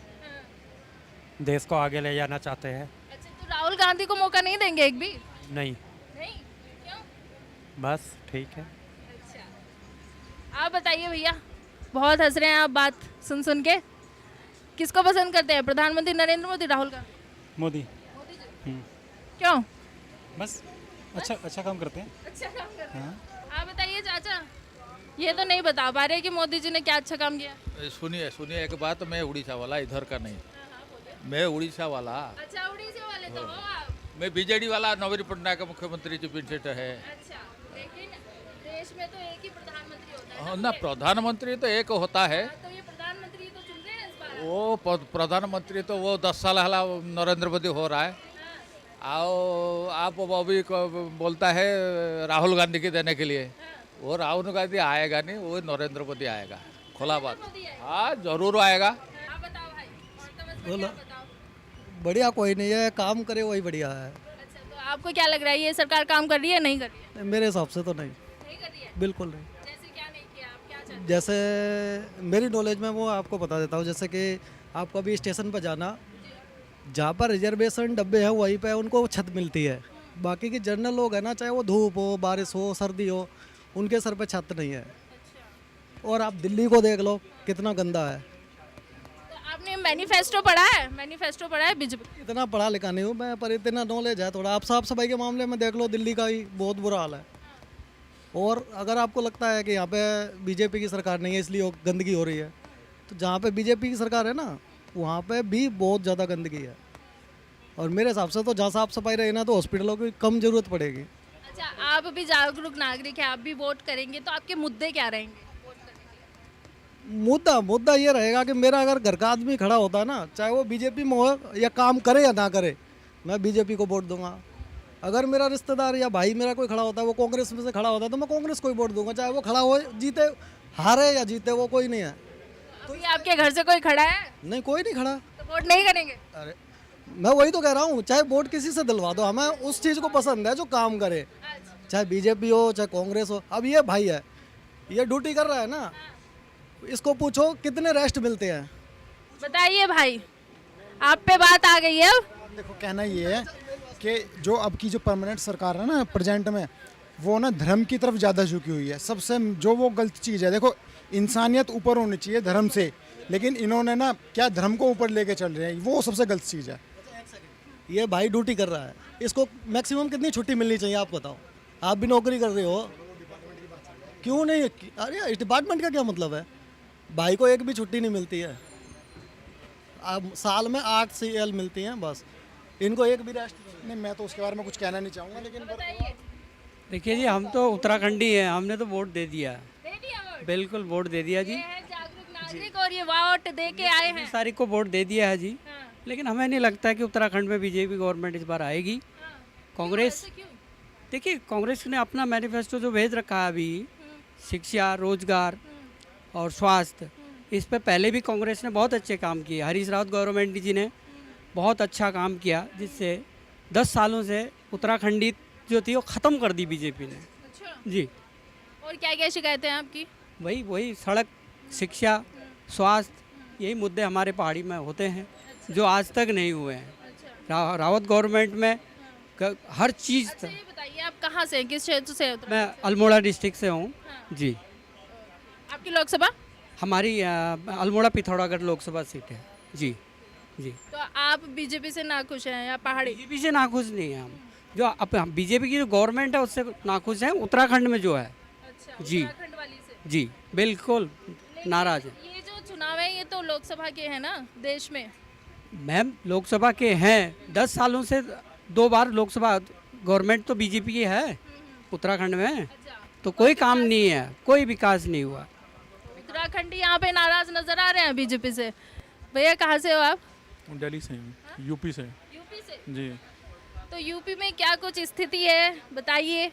देश को आगे ले जाना चाहते हैं। अच्छा, तो राहुल गांधी को मौका नहीं देंगे एक भी? नहीं, नहीं, क्यों? बस ठीक है। अच्छा, आप बताइए भैया, बहुत हंस रहे हैं आप बात सुन सुन के। किसको पसंद करते हैं, प्रधानमंत्री नरेंद्र मोदी, राहुल गांधी? मोदी। मोदी जी। क्यों? बस अच्छा काम करते हैं। अच्छा काम कर रहे हैं। आप बताइए चाचा, ये तो नहीं बता पा रहे कि मोदी जी ने क्या अच्छा काम किया। सुनिए एक बात, मैं उड़ीसा वाला, इधर का नहीं। मैं उड़ीसा वाला। अच्छा, उड़ीसा वाले तो हो आप। मैं बीजेडी वाला, नवीन पटनायक का मुख्यमंत्री जो पिंसेट है। अच्छा, लेकिन देश में तो एक ही प्रधानमंत्री होता है हाँ ना, प्रधानमंत्री तो एक होता है। तो ये प्रधानमंत्री तो चुन रहे हैं इस बार। वो प्रधानमंत्री तो वो 10 साल हला नरेंद्र मोदी हो रहा है। आओ आप अभी बोलता है राहुल गांधी के देने के लिए, वो राहुल गांधी आएगा नहीं, वो नरेंद्र मोदी आएगा, खुला बात। हाँ जरूर आएगा। बोलो, बढ़िया कोई नहीं है, काम करे वही बढ़िया है। अच्छा, तो आपको क्या लग रहा है, ये सरकार काम कर रही है नहीं कर रही है? मेरे हिसाब से तो नहीं, नहीं कर रही है? बिल्कुल नहीं। जैसे क्या नहीं किया, आप क्या चाहते हैं? जैसे मेरी नॉलेज में वो आपको बता देता हूँ, जैसे कि आप कभी स्टेशन पर जाना, जहाँ पर रिजर्वेशन डब्बे हैं वहीं पे उनको छत मिलती है। बाकी के जनरल लोग हैं ना, चाहे वो धूप हो, बारिश हो, सर्दी हो, उनके सर पे छत नहीं है। और आप दिल्ली को देख लो कितना गंदा है। तो आपने मैनिफेस्टो पढ़ा है बीजेपी? इतना पढ़ा लिखा नहीं हूँ मैं, पर इतना नॉलेज है थोड़ा। आप साफ सफाई के मामले में देख लो, दिल्ली का ही बहुत बुरा हाल है। और अगर आपको लगता है कि यहाँ पे बीजेपी की सरकार नहीं है इसलिए गंदगी हो रही है, तो जहाँ पे बीजेपी की सरकार है ना, वहाँ पे भी बहुत ज़्यादा गंदगी है। और मेरे हिसाब से तो जहाँ साफ सफाई रहे ना, तो हॉस्पिटलों की कम ज़रूरत पड़ेगी। अच्छा, आप भी जागरूक नागरिक हैं, आप भी वोट करेंगे, तो आपके मुद्दे क्या रहेंगे? मुद्दा ये रहेगा कि मेरा अगर घर का आदमी खड़ा होता है ना, चाहे वो बीजेपी में हो या काम करे या ना करे, मैं बीजेपी को वोट दूंगा। अगर मेरा रिश्तेदार या भाई मेरा कोई खड़ा होता है, वो कांग्रेस में से खड़ा होता है, तो मैं कांग्रेस को ही वोट दूंगा, चाहे वो खड़ा हो, जीते, हारे या जीते, वो कोई नहीं है। तो ये आपके घर से कोई खड़ा है? नहीं, कोई नहीं खड़ा। तो वोट नहीं करेंगे? अरे मैं वही तो कह रहा हूँ, चाहे वोट किसी से दिलवा दो, हमें उस चीज़ को पसंद है जो काम करे, चाहे बीजेपी हो चाहे कांग्रेस हो। अब ये भाई है, ये ड्यूटी कर रहा है ना, इसको पूछो कितने रेस्ट मिलते हैं। बताइए भाई, आप पे बात आ गई है। अब देखो, कहना ये है कि जो अब की जो परमानेंट सरकार है ना प्रेजेंट में, वो ना धर्म की तरफ ज़्यादा झुकी हुई है। सबसे जो वो गलत चीज़ है, देखो इंसानियत ऊपर होनी चाहिए धर्म से, लेकिन इन्होंने ना क्या धर्म को ऊपर लेके चल रहे हैं, वो सबसे गलत चीज़ है। ये भाई ड्यूटी कर रहा है, इसको मैक्सिमम कितनी छुट्टी मिलनी चाहिए आप बताओ? आप भी नौकरी कर रहे हो, क्यों नहीं? अरे इस डिपार्टमेंट का क्या मतलब है? भाई को एक भी छुट्टी नहीं मिलती है। अब साल में 8 CL मिलती हैं बस, इनको एक भी रेस्ट नहीं। मैं तो उसके बारे में कुछ कहना नहीं चाहूँगा, लेकिन देखिए जी, हम तो उत्तराखंडी हैं, हमने तो वोट दे दिया। बिल्कुल वोट दे दिया जी। जागरूक नागरिक और ये वोट दे के आए हैं। तारीख को वोट दे दिया है जी। लेकिन हमें नहीं लगता कि उत्तराखंड में बीजेपी गवर्नमेंट इस बार आएगी। कांग्रेस, देखिए कांग्रेस ने अपना मैनिफेस्टो जो भेज रखा है अभी, शिक्षा, रोजगार और स्वास्थ्य, इस पे पहले भी कांग्रेस ने बहुत अच्छे काम किए। हरीश रावत गवर्नमेंट जी ने बहुत अच्छा काम किया, जिससे 10 सालों से उत्तराखंडी जो थी वो ख़त्म कर दी बीजेपी ने। अच्छा। जी। और क्या क्या शिकायतें हैं आपकी? वही सड़क, शिक्षा, स्वास्थ्य, यही मुद्दे हमारे पहाड़ी में होते हैं। अच्छा। जो आज तक नहीं हुए हैं। अच्छा। रावत गवर्नमेंट में हर चीज़। अच्छा, ये बताइए आप कहाँ से हैं, किस क्षेत्र से? मैं अल्मोड़ा डिस्ट्रिक्ट से हूँ। हाँ। जी। आपकी लोकसभा? हमारी अल्मोड़ा पिथौरागढ़ लोकसभा सीट है। जी जी। तो आप बीजेपी से नाखुश हैं या पहाड़ी? बीजेपी से नाखुश नहीं है हम, जो अब बीजेपी की जो गवर्नमेंट है उससे नाखुश है, उत्तराखंड में जो है। अच्छा, जी उत्तराखंड वाली से? जी बिल्कुल नाराज है। ये जो चुनाव है ये तो लोकसभा के हैं ना देश में? मैम लोकसभा के हैं, 10 सालों से 2 बार लोकसभा गवर्नमेंट तो बीजेपी की है उत्तराखंड में। अच्छा। तो कोई काम नहीं है, कोई विकास नहीं हुआ। उत्तराखंडी यहाँ पे नाराज नजर आ रहे हैं बीजेपी से। भैया कहाँ से हो आप? दिल्ली से, यूपी से। यूपी से? जी। तो यूपी में क्या कुछ स्थिति है बताइए,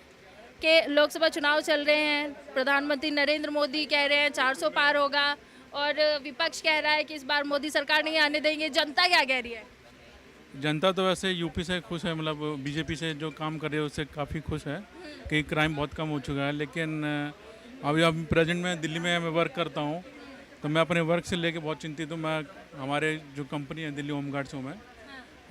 कि लोकसभा चुनाव चल रहे हैं, प्रधानमंत्री नरेंद्र मोदी कह रहे हैं 400 पार होगा, और विपक्ष कह रहा है कि इस बार मोदी सरकार नहीं आने देंगे। जनता क्या कह रही है? जनता तो वैसे यूपी से खुश है, मतलब बीजेपी से जो काम कर रही है उससे काफ़ी खुश है कि क्राइम बहुत कम हो चुका है। लेकिन अभी प्रेजेंट में दिल्ली में मैं वर्क करता हूँ, तो मैं अपने वर्क से लेके बहुत चिंतित हूँ। मैं हमारे जो कंपनी है दिल्ली होम गार्ड्स हूँ मैं,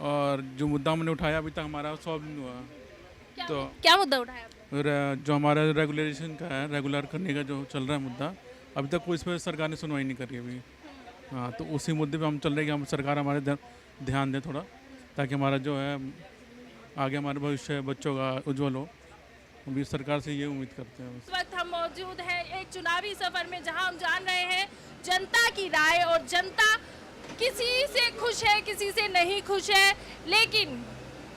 और जो मुद्दा हमने उठाया अभी तक हमारा सॉल्व नहीं हुआ। तो क्या मुद्दा उठाया आपने? जो हमारा रेगुलेशन का है, रेगुलर करने का जो चल रहा है मुद्दा, अभी तक कोई इस पर सरकार ने सुनवाई नहीं करी अभी। हाँ, तो उसी मुद्दे पे हम चल रहे हैं कि हम सरकार हमारे ध्यान दे थोड़ा, ताकि हमारा जो है आगे हमारा भविष्य बच्चों का उज्जवल हो। अभी सरकार से ये उम्मीद करते हैं। इस वक्त हम मौजूद हैं एक चुनावी सफर में, जहां हम जान रहे हैं जनता की राय, और जनता किसी से खुश है, किसी से नहीं खुश है। लेकिन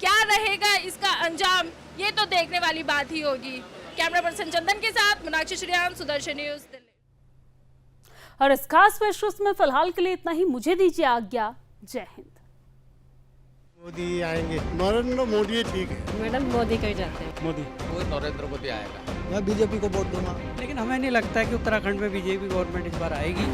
क्या रहेगा इसका अंजाम, ये तो देखने वाली बात ही होगी। कैमरा पर्सन चंदन के साथ मीनाक्षी श्रीयान, सुदर्शन न्यूज, दिल्ली। और इस खास पेशकश में फिलहाल के लिए इतना ही। मुझे दीजिए आज्ञा। जय हिंद। मोदी आएंगे, नरेंद्र मोदी ठीक है। मैडम मोदी को ही जाते हैं। मोदी, वो नरेंद्र मोदी आएगा। मैं बीजेपी को वोट दूंगा। लेकिन हमें नहीं लगता है कि उत्तराखंड में बीजेपी गवर्नमेंट इस बार आएगी।